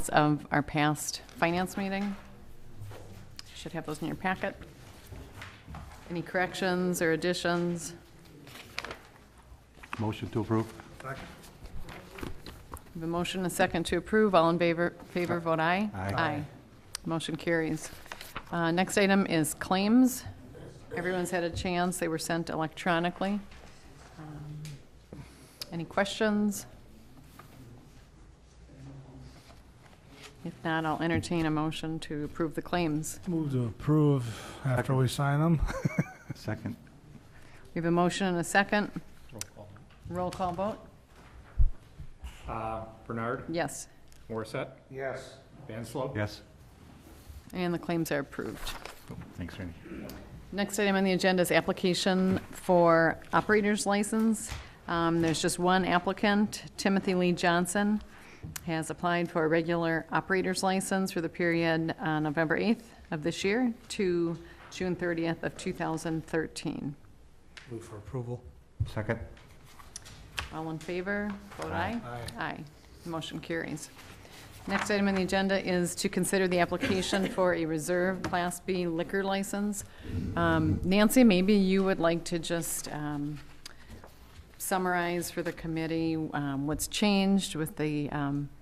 minutes of our past finance meeting. You should have those in your packet. Any corrections or additions? Motion to approve. Second. We have a motion and a second to approve. All in favor vote aye. Aye. Motion carries. Next item is claims. Everyone's had a chance. They were sent electronically. Any questions? If not, I'll entertain a motion to approve the claims. Move to approve after we sign them. Second. We have a motion and a second. Roll call vote? Bernard, Yes. Morissette, Yes. Vanslo. Yes. And the claims are approved. Thanks, Randy. Next item on the agenda is application for operator's license. There's just one applicant, Timothy Lee Johnson, has applied for a regular operator's license for the period November 8th of this year to June 30th of 2013. Move for approval. Second. All in favor, vote aye. Aye. Aye. Motion carries. Next item on the agenda is to consider the application for a reserve Class B liquor license. Nancy, maybe you would like to just summarize for the committee what's changed with the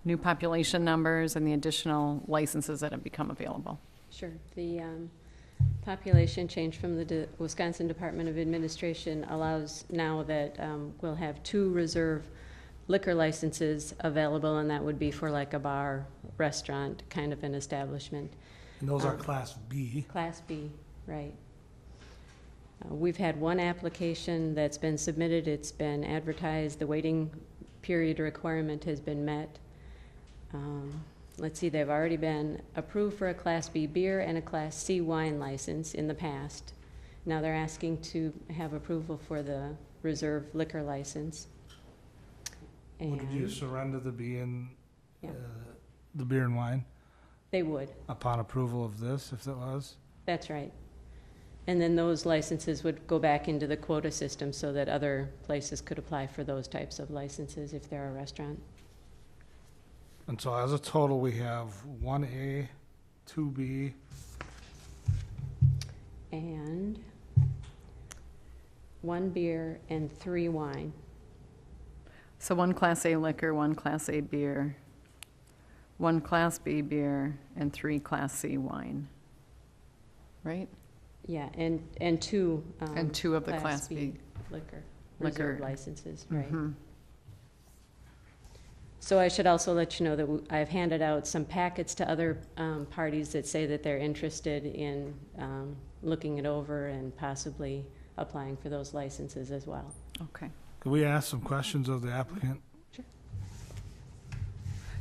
new population numbers and the additional licenses that have become available. Sure. The population change from the Wisconsin Department of Administration allows now that we'll have 2 reserve liquor licenses available, and that would be for like a bar, restaurant, kind of an establishment. And those are Class B. Class B, right. We've had 1 application that's been submitted. It's been advertised. The waiting period requirement has been met. Let's see, they've already been approved for a Class B beer and a Class C wine license in the past. Now they're asking to have approval for the reserve liquor license. Would you surrender the Yeah. the beer and wine They would. upon approval of this, if it was? That's right. And then those licenses would go back into the quota system so that other places could apply for those types of licenses if they're a restaurant. And so as a total, we have 1A, 2B, And 1 beer and 3 wine. So 1 Class A liquor, 1 Class A beer, 1 Class B beer, and 3 Class C wine, right? Yeah, and 2. And 2 of the Class B. Liquor, Liquor. reserve licenses, right. Mhm. So I should also let you know that I've handed out some packets to other parties that say that they're interested in looking it over and possibly applying for those licenses as well. Okay. could we ask some questions of the applicant?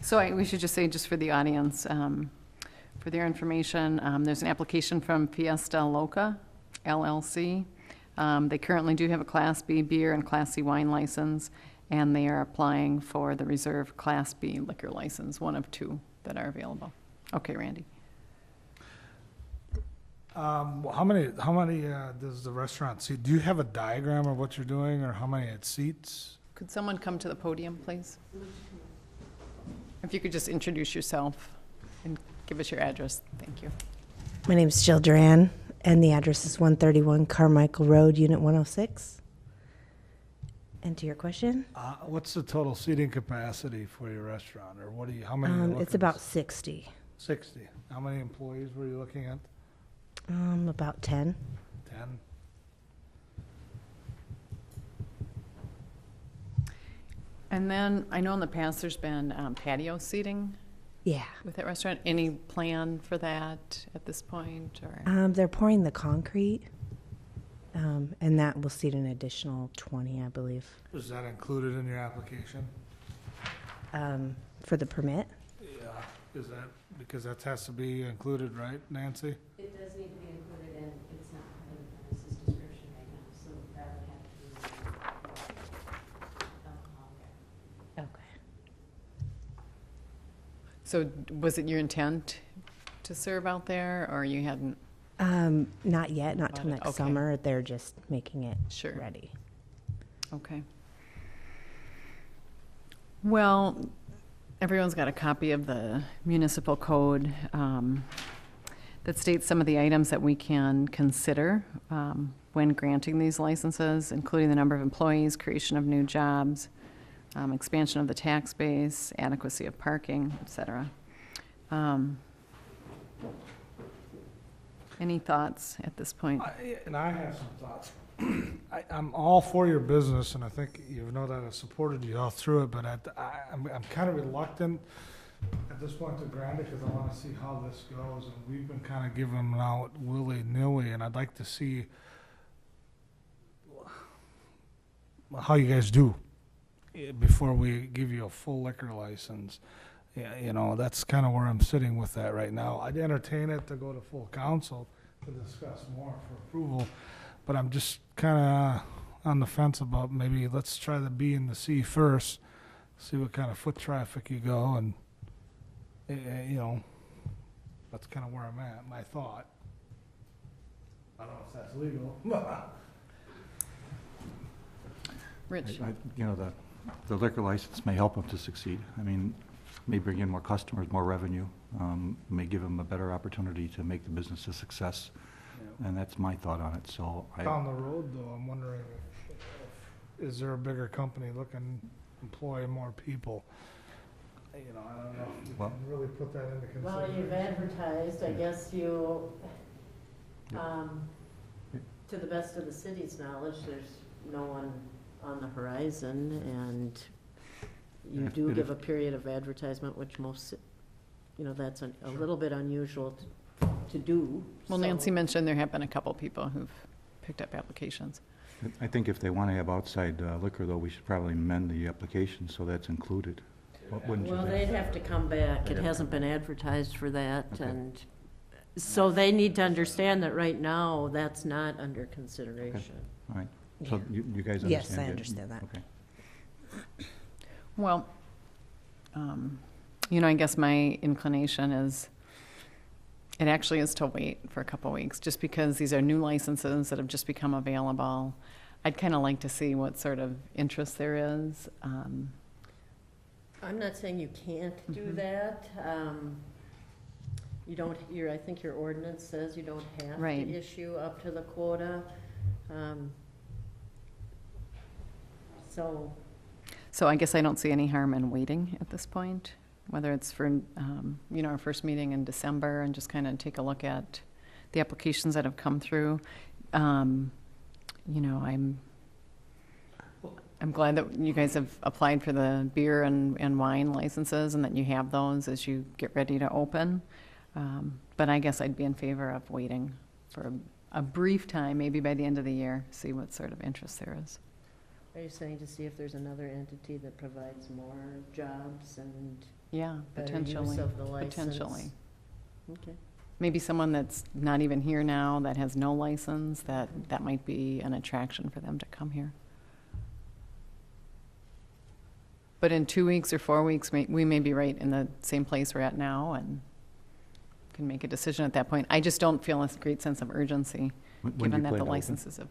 So we should just say, just for the audience, for their information, there's an application from Fiesta Loca, LLC. They currently do have a Class B beer and Class C wine license, and they are applying for the reserve Class B liquor license, one of 2 that are available. Okay, Randy. How many does the restaurant seat? Do you have a diagram of what you're doing, or how many it seats? Could someone come to the podium, please? If you could just introduce yourself and give us your address. Thank you. My name is Jill Duran, and the address is 131 Carmichael Road, Unit 106. And to your question, What's the total seating capacity for your restaurant, or what do you? How many? it's about 60, 60. How many employees were you looking at? about 10. 10. And then I know in the past there's been patio seating Yeah. with that restaurant. Any plan for that at this point? Or They're pouring the concrete, and that will seat an additional 20, I believe, Is that included in your application? for the permit. Yeah. Is that because that has to be included, right, Nancy? It does need to be included, and it's not part of the premises description right now, so that would have to be alcohol there. Okay. so was it your intent to serve out there, or you hadn't? Not yet, not till Got it. next Okay. summer. They're just making it Sure. ready. Okay. Well, everyone's got a copy of the municipal code that states some of the items that we can consider when granting these licenses, including the number of employees, creation of new jobs, expansion of the tax base, adequacy of parking, et cetera. Any thoughts at this point? And I have some thoughts. I'm all for your business, and I think you know that I've supported you all through it, but I'm kind of reluctant at this point to grant it because I want to see how this goes, and we've been kind of giving them out willy-nilly, and I'd like to see how you guys do before we give you a full liquor license. Yeah, you know, that's kind of where I'm sitting with that right now. I'd entertain it to go to full council to discuss more for approval, but I'm just kind of on the fence about maybe let's try the B and the C first, see what kind of foot traffic you go, and you know, that's kind of where I'm at. My thought. I don't know if that's legal. Rich? You know, the liquor license may help them to succeed. I mean, may bring in more customers, more revenue, may give them a better opportunity to make the business a success. And that's my thought on it, so Down the road, though, I'm wondering is there a bigger company looking to employ more people? You know, I don't know if you Well- can really put that into Well, consideration. you've advertised, I guess you, to the best of the city's knowledge, there's no one on the horizon, and you If- do if- give a period of advertisement, which most, you know, that's a little bit unusual to do. Well, so- Nancy mentioned there have been a couple people who've picked up applications. I think if they want to have outside liquor, though, we should probably amend the application so that's included. Wouldn't you Well, think? they'd have to come back. They'd It have hasn't been advertised for that, Okay. and so they need to understand that right now, that's not under consideration. All right, so you guys understand Yes, I that? understand that. Okay. Well, you know, I guess my inclination is, it actually is to wait for a couple weeks, just because these are new licenses that have just become available. I'd kind of like to see what sort of interest there is. I'm not saying you can't do Mhm. that. You don't, I think your ordinance says you don't have Right. to issue up to the quota. So, So I guess I don't see any harm in waiting at this point, whether it's for, you know, our first meeting in December and just kind of take a look at the applications that have come through. You know, I'm glad that you guys have applied for the beer and wine licenses and that you have those as you get ready to open. But I guess I'd be in favor of waiting for a brief time, maybe by the end of the year, see what sort of interest there is. are you saying to see if there's another entity that provides more jobs and Yeah, better potentially. use of the license? Potentially. Okay. Maybe someone that's not even here now, that has no license, that might be an attraction for them to come here. But in 2 weeks or 4 weeks, we may be right in the same place we're at now and can make a decision at that point. I just don't feel a great sense of urgency, When do you given that plan the to open? licenses have.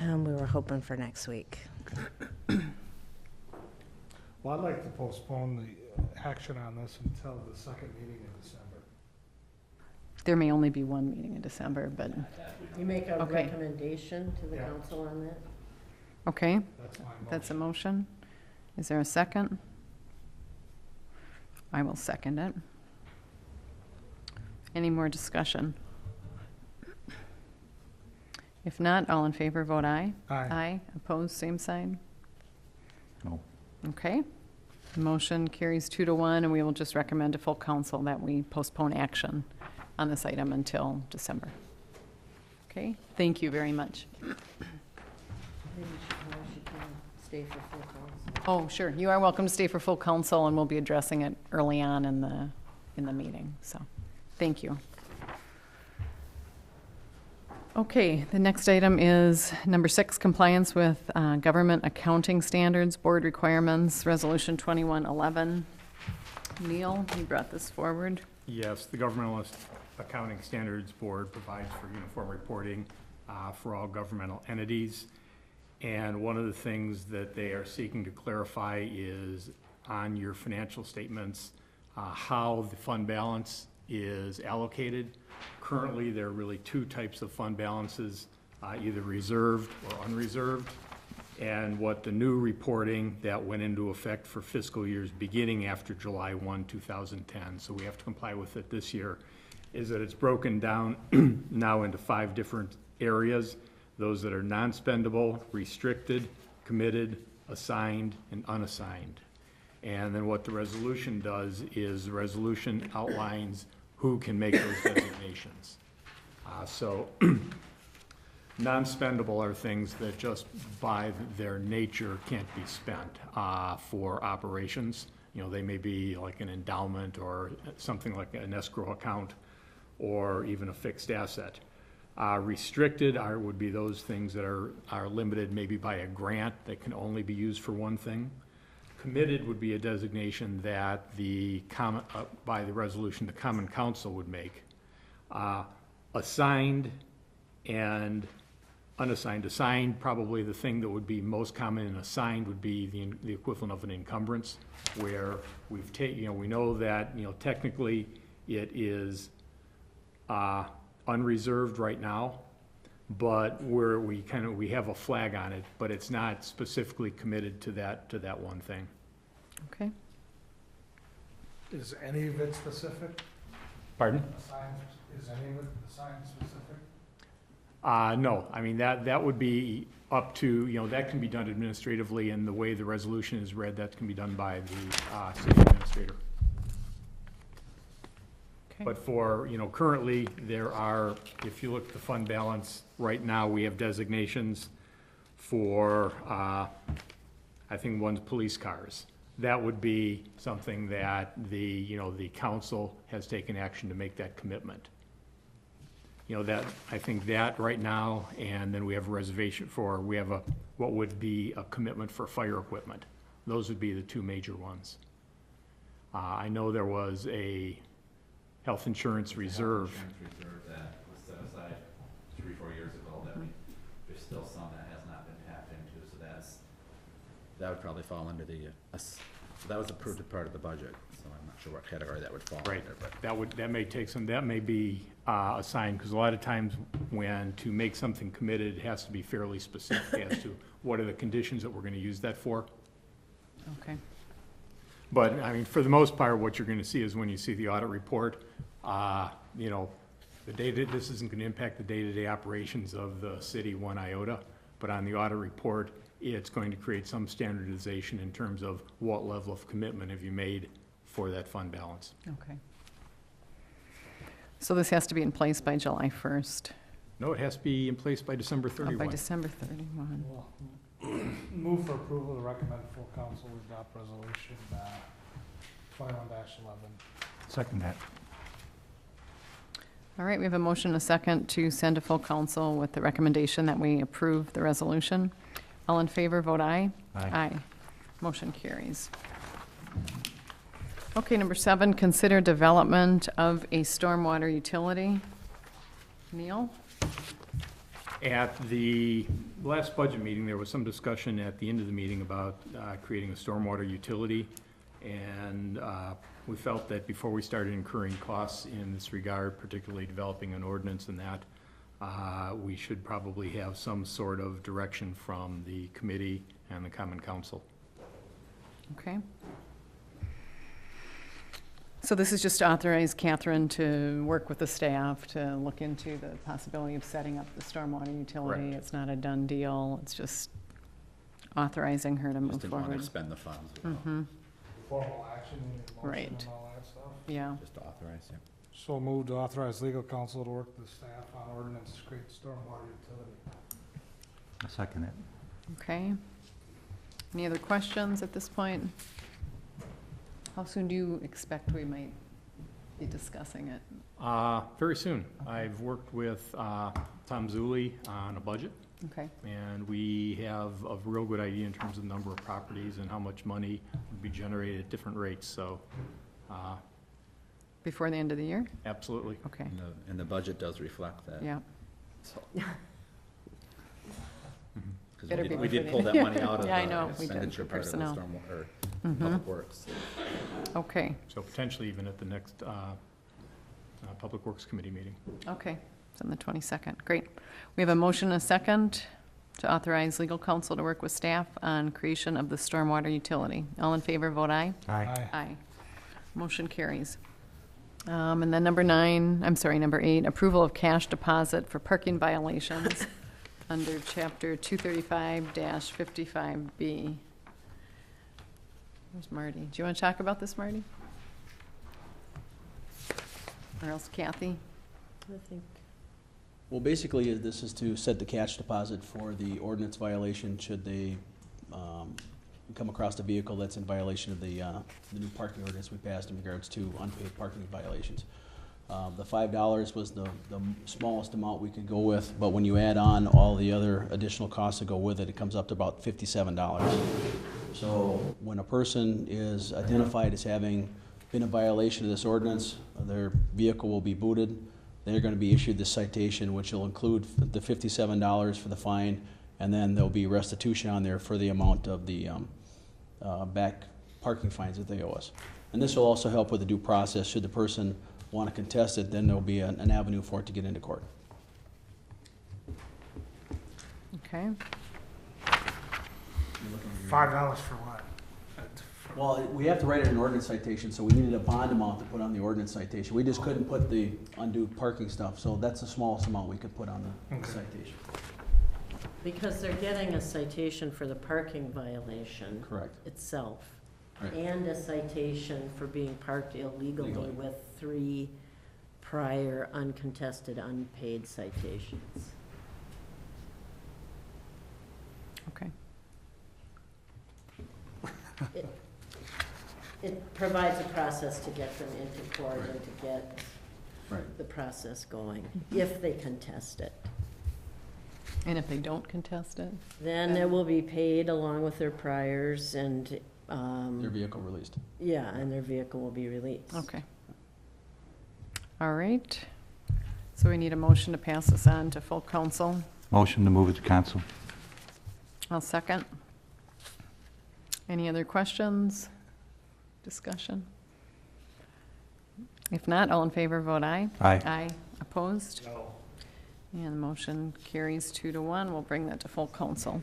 We were hoping for next week. Well, I'd like to postpone the action on this until the second meeting in December. There may only be one meeting in December, but, You make a Okay. recommendation to the Yeah. council on that? okay, That's my motion. that's a motion. Is there a second? I will second it. Any more discussion? If not, all in favor, vote aye. Aye. Aye. Opposed, same sign. No. Okay. Motion carries 2-1, and we will just recommend to full council that we postpone action on this item until December. Okay, thank you very much. Maybe she can stay for full council. Oh, sure, you are welcome to stay for full council, and we'll be addressing it early on in the meeting, so, thank you. Okay, the next item is number 6, compliance with government accounting standards, board requirements, resolution 2111. Neil, you brought this forward. Yes, the Governmental Accounting Standards Board provides for uniform reporting for all governmental entities. And one of the things that they are seeking to clarify is on your financial statements how the fund balance is allocated. Currently, there are really two types of fund balances, either reserved or unreserved. And what the new reporting that went into effect for fiscal years beginning after July 1, 2010, so we have to comply with it this year, is that it's broken down now into 5 different areas. Those that are non-spendable, restricted, committed, assigned, and unassigned. And then what the resolution does is the resolution outlines who can make those designations. So non-spendable are things that just by their nature can't be spent for operations. You know, they may be like an endowment or something like an escrow account or even a fixed asset. Restricted would be those things that are limited maybe by a grant that can only be used for one thing. Committed would be a designation that by the resolution, the Common Council would make. Assigned and unassigned. Assigned, probably the thing that would be most common, and assigned would be the equivalent of an encumbrance, where we've we know that, technically it is unreserved right now, but we have a flag on it, but it's not specifically committed to that one thing. Okay. Is any of it specific? Pardon? Assigned, is any of it assigned specific? No, I mean, that would be up to, that can be done administratively, and the way the resolution is read, that can be done by the city administrator. Okay. But for, currently, there are, if you look at the fund balance, right now, we have designations for, I think one's police cars. That would be something that the council has taken action to make that commitment. I think that right now, and then we have a reservation for, what would be a commitment for fire equipment. Those would be the two major ones. I know there was a health insurance reserve. Health insurance reserve that was set aside 3-4 years ago that there's still some that has not been tapped into, so that would probably fall under the, so that was approved as part of the budget, so I'm not sure what category that would fall Right, under, but. that may be assigned, because a lot of times to make something committed, it has to be fairly specific as to what are the conditions that we're gonna use that for. Okay. But, I mean, for the most part, what you're gonna see is when you see the audit report, this isn't gonna impact the day-to-day operations of the city one iota, but on the audit report, it's going to create some standardization in terms of what level of commitment have you made for that fund balance. Okay. So this has to be in place by July 1st. No, it has to be in place by December By 31. December 31. Well, move for approval to recommend full council adopt resolution 21-11. Second that. All right, we have a motion and a second to send to full council with the recommendation that we approve the resolution. All in favor, vote aye. Aye. Motion carries. Okay, number 7, consider development of a stormwater utility. Neil? At the last budget meeting, there was some discussion at the end of the meeting about creating a stormwater utility. And we felt that before we started incurring costs in this regard, particularly developing an ordinance and that, we should probably have some sort of direction from the committee and the Common Council. Okay. So this is just to authorize Catherine to work with the staff to look into the possibility of setting up the stormwater utility. Correct. It's not a done deal. It's just authorizing her to Just move didn't want to forward. expend the funds, Mm-hmm. Formal action, motion Right. and all that stuff. Yeah. just to authorize, yeah. So move to authorize legal counsel to work with the staff on ordinance to create stormwater utility. I second it. Okay. Any other questions at this point? How soon do you expect we might be discussing it? Very soon. I've worked with Tom Zulli on a budget, Okay. and we have a real good idea in terms of the number of properties and how much money would be generated at different rates, so Before the end of the year? absolutely. Okay. And the budget does reflect that. Yeah. So. Better Because be we did before pull the- that money out of Yeah, I the know, we did, expenditure for part of the personnel. stormwater, Public Works. Okay, So potentially even at the next Public Works Committee meeting. okay, it's on the 22nd, great. We have a motion and a second to authorize legal counsel to work with staff on creation of the stormwater utility. All in favor, vote aye. Aye. Aye. Motion carries. And then number 8, approval of cash deposit for parking violations under Chapter 235-55B. Where's Marty? Do you want to talk about this, Marty? Or else Kathy? I think, Well, basically, this is to set the catch deposit for the ordinance violation should they come across a vehicle that's in violation of the new parking ordinance we passed in regards to unpaid parking violations. The $5 was the smallest amount we could go with, but when you add on all the other additional costs that go with it, it comes up to about $57. So when a person is identified as having been in violation of this ordinance, their vehicle will be booted. They're going to be issued this citation, which will include the $57 for the fine, and then there'll be restitution on there for the amount of the back parking fines that they owe us. And this will also help with the due process. Should the person want to contest it, then there'll be an avenue for it to get into court. Okay. $5 for what? Well, we have to write an ordinance citation, so we needed a bond amount to put on the ordinance citation. We just couldn't put the undue parking stuff, so that's the smallest amount we could put on the Okay. citation. because they're getting a citation for the parking violation Correct. itself. Right. And a citation for being parked illegally Legally. with 3 prior uncontested unpaid citations. Okay. It provides a process to get them into court and to get Right. the process going, if they contest it. And if they don't contest it? Then it will be paid along with their priors and, Their vehicle released. yeah, and their vehicle will be released. Okay. All right. So we need a motion to pass this on to full council. Motion to move it to council. I'll second. Any other questions? Discussion? If not, all in favor, vote aye. Aye. Aye. Opposed? No. And the motion carries 2-1. We'll bring that to full council.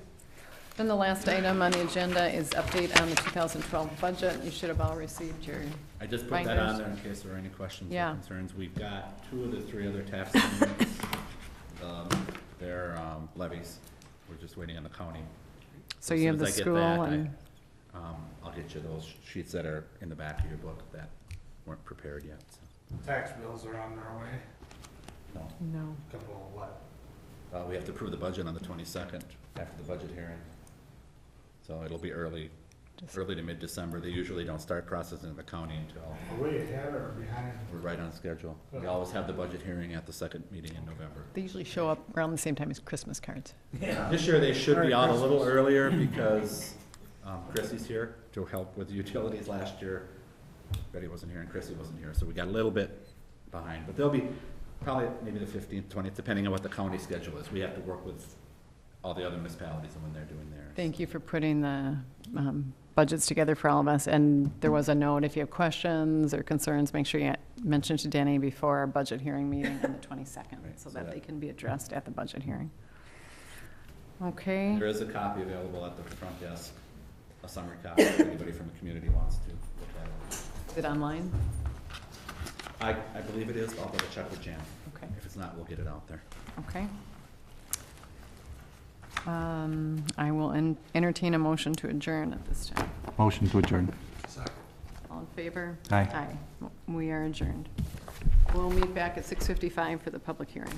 Then the last item on the agenda is update on the 2012 budget. You should have all received your, I just put that on Binders. there in case there are any questions or Yeah. concerns. We've got 2 of the 3 other tax amendments. They're levies. We're just waiting on the county. so As you soon have the as I get school that, and, I'll get you those sheets that are in the back of your book that weren't prepared yet. so. Tax bills are on their way. No. no. Couple of what? We have to approve the budget on the 22nd after the budget hearing. So it'll be early Just- to mid-December. They usually don't start processing in the county until Are we ahead or behind? we're right on schedule. We always have the budget hearing at the second meeting in November. They usually show up around the same time as Christmas cards. This year, they should be out a little earlier because Chrissy's here to help with the utilities. Last year, Betty wasn't here and Chrissy wasn't here, so we got a little bit behind. But they'll be probably maybe the 15th, 20th, depending on what the county schedule is. We have to work with all the other municipalities and when they're doing theirs. Thank you for putting the budgets together for all of us. And there was a note, if you have questions or concerns, make sure you mention to Denny before our budget hearing meeting on the 22nd, Right, so so that that- they can be addressed at the budget hearing. Okay, There is a copy available at the front desk, a summary copy, if anybody from the community wants to look at it. is it online? I believe it is. I'll double check with Jan. Okay, If it's not, we'll get it out there. okay. I will entertain a motion to adjourn at this time. Motion to adjourn. All in favor? Aye. Aye. We are adjourned. We'll meet back at 6:55 for the public hearing.